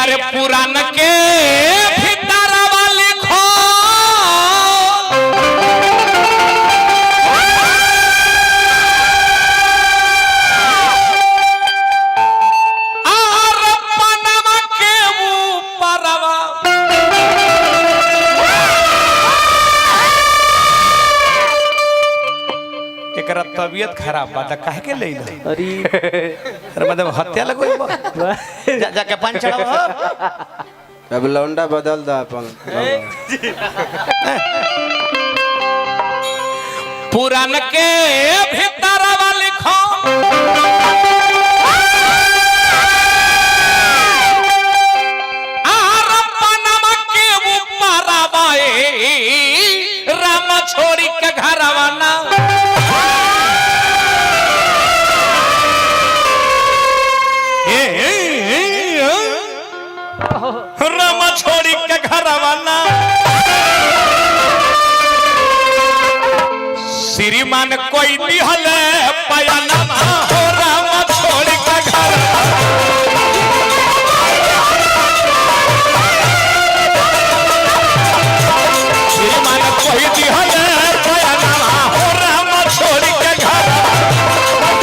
यार पुराण के भीतर वाली खो और पनमा के ऊपरवा एकरा तबीयत खराब बा त काहे के ले अरे मतलब हत्या लगो जाके पान चढ़ाओ अब लौंडा बदल दा अपन पुराण के भीतर वाली खो और पनमा के ऊपरवा राम छोड़ी के घरवा ना राम छोड़ी के घरवाना श्रीमान कोई दिहल पयाना हो राम छोड़ी के घर श्रीमान कोई दिहल पयाना हो राम छोड़ी के घर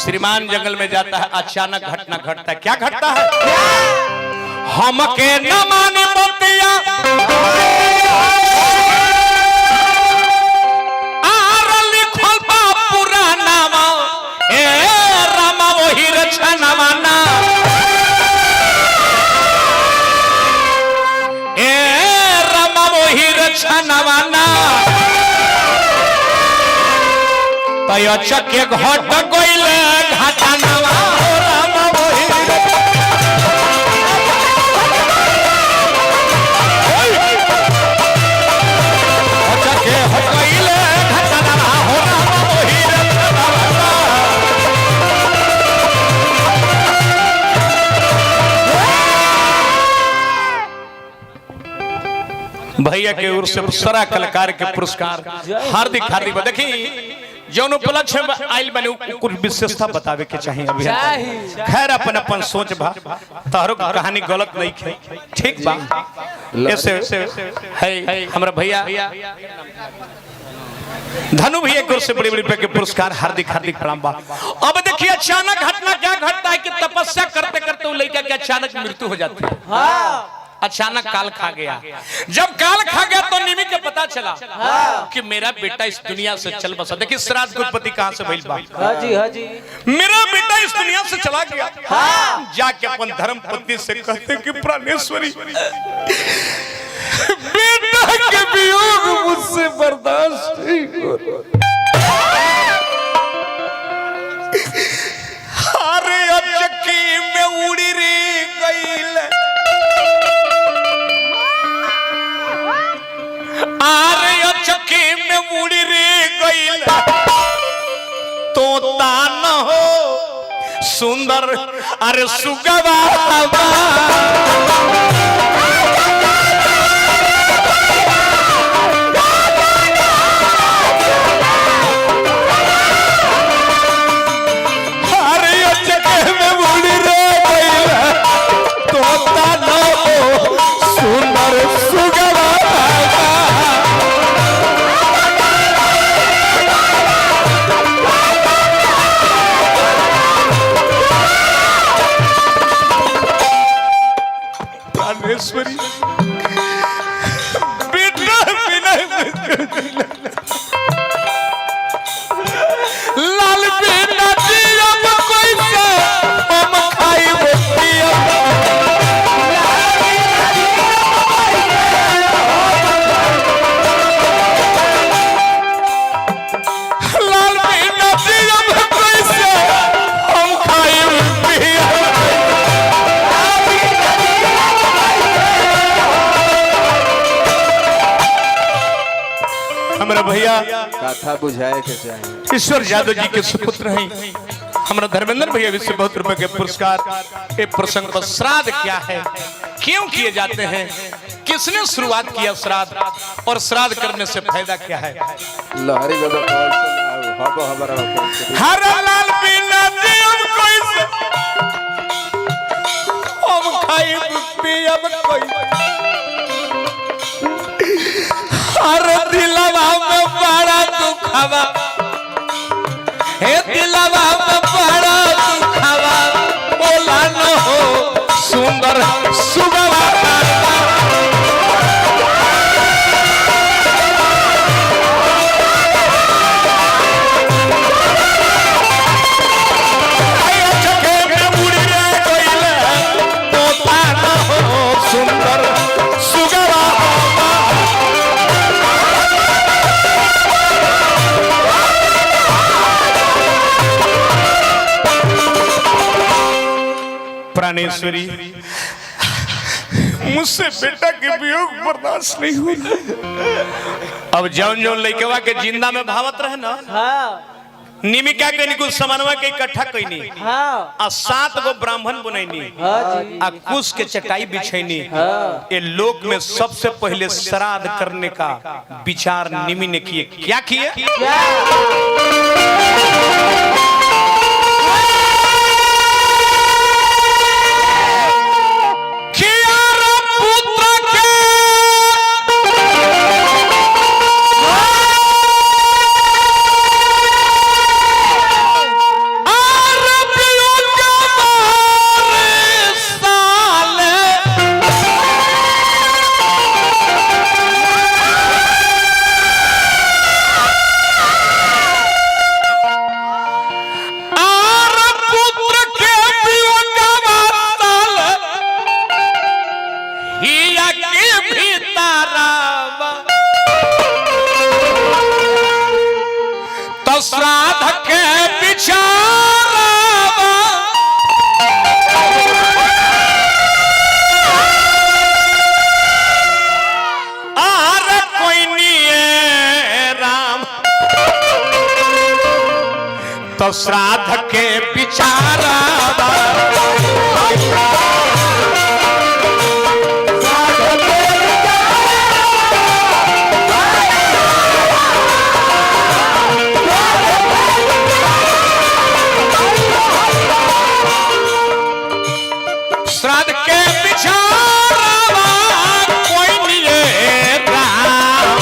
श्रीमान जंगल में जाता है अचानक घटना घटता है क्या घटता है हमके न माने बतिया आर लिखल बा पुराना ए रामा वही रचनावा ना ए रामा वही रचनावा ना तय चके घट गइले घाटानावा हो राम वही चके हो गइले घाटानावा हो राम वही भैया के ओर से सारा कलाकार के पुरस्कार हार्दिक हार्दिक देखी जौन उपलक्ष्य आइल बने कुछ विशेषता बतावे के चाहिए अभी खैर अपन अपन सोच बा तारो कहानी गलत नहीं है ठीक बा ऐसे है हमरा भैया धनु भैया की ओर से बड़ी बड़ी के पुरस्कार हार्दिक हार्दिक प्रणाम बा। अब देखिए अचानक घटना क्या घटता है कि तपस्या करते करते वो लड़का की अचानक मृत्यु हो जाती है अचानक काल खा गया जब काल खा गया तो निमि के पता चला कि मेरा बेटा इस दुनिया से चल बसा देखिए श्राद्ध गुरुपति कहां से भइल बा हाजी हाजी मेरा बेटा इस दुनिया से चला गया जाके अपन धर्म पत्नी से कहते कि प्राणेश्वरी बेटा के वियोग मुझसे बर्दाश्त नहीं हो अरे अचकी में उड़ी रे गईल आरे चक्की में मुड़ी रे गईल तो तान हो सुंदर अरे सुगवा अरे चक्की में मुड़ी रे गईल तो तान हो सुंदर सुगवा प्राणेश्वरी बेटा बिना लाल बेटा दिया कोई से हम खाई बोतिया लाल बेटा दिया कोई से हम खाई बोतिया हमारा भैया कथा बुझाए के चाहिए ईश्वर यादव जी के सुपुत्र हैं हमारा धर्मेंद्र भैया भी से बहुत रुपए के पुरस्कार एक प्रसंग पर श्राद्ध क्या है क्यों किए जाते हैं किसने शुरुआत किया श्राद्ध और श्राद्ध करने से फायदा क्या है लहरी बाबा अब हमारा हर लाल बिना दियम कोई से हम खाई पियम कोई हर दिलवा में बड़ा दुखवा हे दिलवा में बड़ा दुखवा बोला न हो सुंदर सुगवा प्राणेश्वरी मुझसे बेटा के वियोग बर्दाश्त नहीं हुआ। अब जौन जौन लइकवा के जिंदा में भावत रहे ना निमिका के निकुल समन्वय के इकट्ठा कईनी आ 7 गो ब्राह्मण बनैनी आ कुश के चटाई बिछैनी ये लोक में सबसे पहले श्राद्ध करने का विचार निमि ने किए। क्या किए? श्राद्ध के विचार आर कोई नहीं राम तो श्राद्ध के विचार श्राद्ध के विचारवा कोई नहीं राम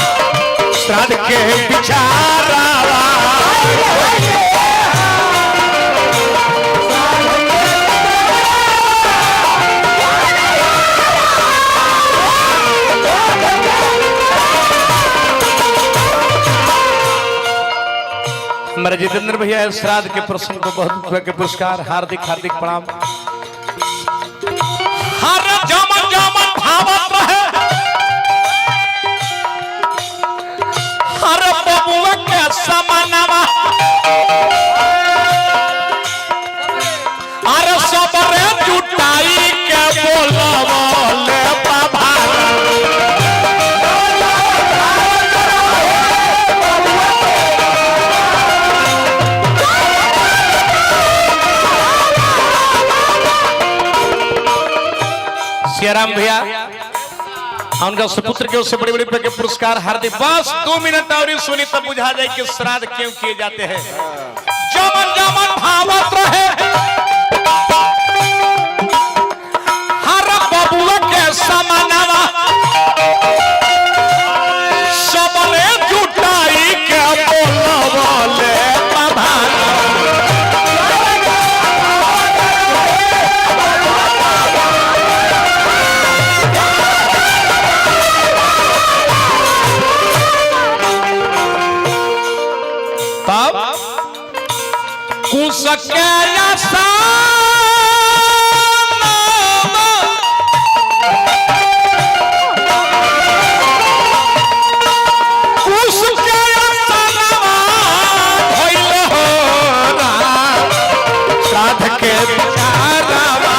श्राद्ध के विचारवा हमारे जितेंद्र भैया श्राद्ध के प्रसंग को बहुत के पुरस्कार हार्दिक हार्दिक प्रणाम। हर जमन जमन भावत रहे हर बबुआ के समानवा हर सबरे जुटाई के बोलवले बाबा सियाराम भैया उनका सुपुत्र के उससे बड़ी बड़ी के पुरस्कार हार्दिक। बस 2 मिनट और सुनी तब बुझा जाए कि श्राद्ध क्यों किए जाते हैं। जमन जमन भावत रहे हर बबुआ के समानवा सबरे जुटाई के बोलवले बाबा कुसके श्राद्ध के विचारवा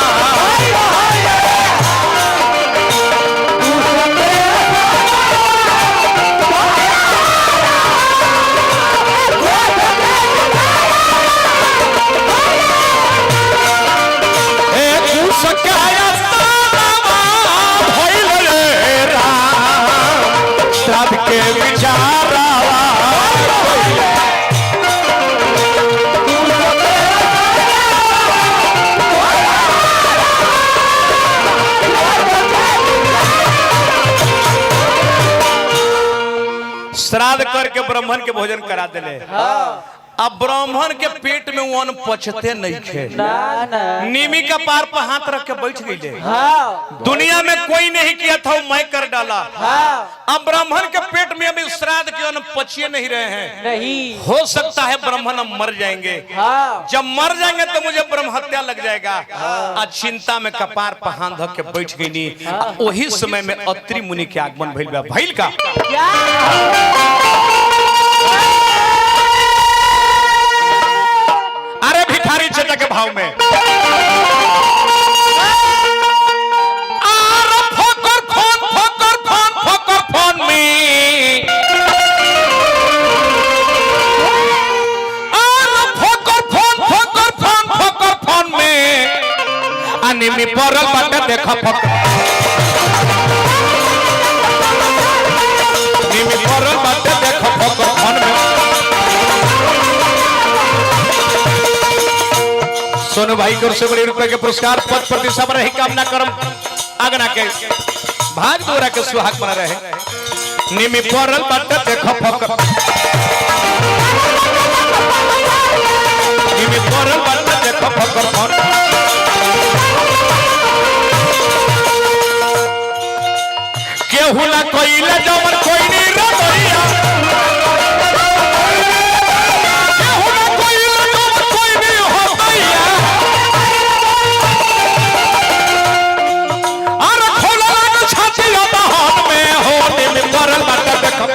श्राद्ध करके ब्राह्मण के भोजन करा दिले। अब ब्राह्मण के पेट में वो अन्न पचते नहीं थे। नीमी का पार पर हाथ रख के बैठ गई। दुनिया में कोई नहीं किया था, वो मैं कर डाला। अब ब्राह्मण के पेट में अभी श्राद्ध के अन्न पचिए नहीं रहे हैं। नहीं हो सकता है ब्राह्मण अब मर जाएंगे। जब मर जाएंगे तो मुझे ब्रह्म हत्या लग जाएगा। आज चिंता में कपार पर हाथ रख के बैठ गई। नहीं वही समय में अत्रि मुनि के आगमन भइल। भइल का अरे भिखारी चचा के भाव में फोन में फोन में अनिमी परल बाटे देखा निमी परल बाटे देखा फोन में। सोनू भाई को से बड़ी रुपए के पुरस्कार पद प्रतिष्ठा पर ही कामना करम आगना के भाग दोरा के सुहाग बना रहे। निमी परल बाटे देखो फक निमी परल बाटे देखो फक केहू ना कोइले जमन कोई नहीं रे भैया केहू ना कोइले जमन कोई नहीं हो भैया अरे खोला ना छाती बहान में हो निमी परल बाटे देखो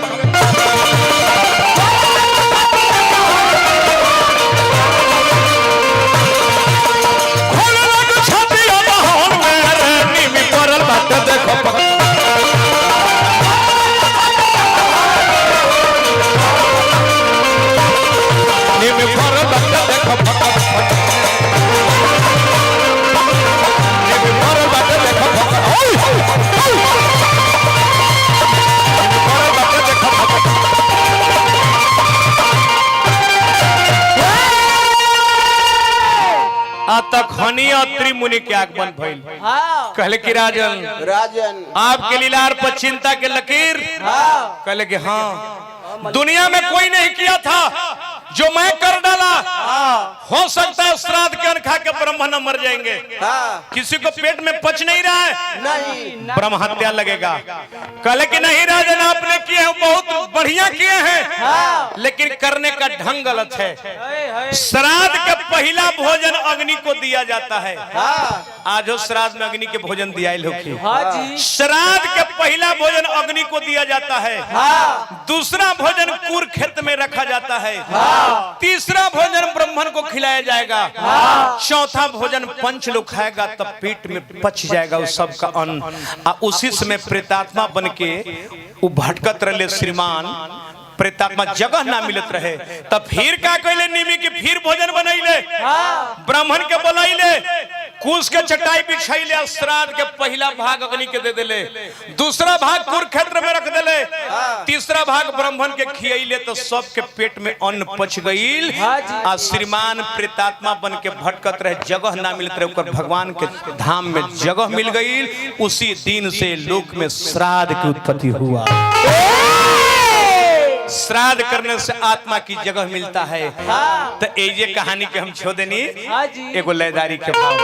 खोला ना छाती बहान में निमी परल बाटे देखो अत्रि मुनि के आगमन भइल। कहले कि राजन आपके लीलार पर चिंता के लकीर। कहले कि हाँ दुनिया में कोई नहीं किया था जो मैं कर डाला। हो सकता है श्राद्ध के अन्न खा के ब्रह्म न मर जाएंगे। किसी को पेट में पच नहीं रहा है नहीं ब्रह्म हत्या लगेगा। कहले कि नहीं राजन आपने किए हैं बहुत बढ़िया किए हैं लेकिन करने का ढंग गलत है। श्राद्ध के पहला भोजन अग्नि को दिया जाता है। आज हो श्राद्ध में अग्नि के भोजन दिया श्राद्ध के पहला भोजन अग्नि को दिया जाता है। दूसरा भोजन कुर खेत में रखा जाता है। तीसरा भोजन ब्राह्मण को खिलाया जाएगा। चौथा भोजन पंच लोग खाएगा तब पेट में पच जाएगा उस सब का अन्न। उसी समय प्रेतात्मा बन के वो भटकत रहे श्रीमान। प्रेतात्मा जगह ना मिलत रहे तब फिर का कहले निमी की फिर भोजन बनैले। ब्राह्मण के बोलाइले कुश के चटाई बिछाइले। श्राद्ध के पहला भाग अग्नि के दे देले। दूसरा भाग कुरुक्षेत्र में रख देले। तीसरा भाग ब्राह्मण के खियाइले तो सबके पेट में अन्न पच गईल। आ श्रीमान प्रेतात्मा बन के भटकत रहे जगह ना मिलत रहे ओकर भगवान के धाम में जगह मिल गईल। उसी दिन से लोक में श्राद्ध की उत्पत्ति हुआ। श्राद्ध करने से आत्मा की जगह मिलता है। तो ये कहानी के हम छोड़ देनी एगो लयदारी के भाव।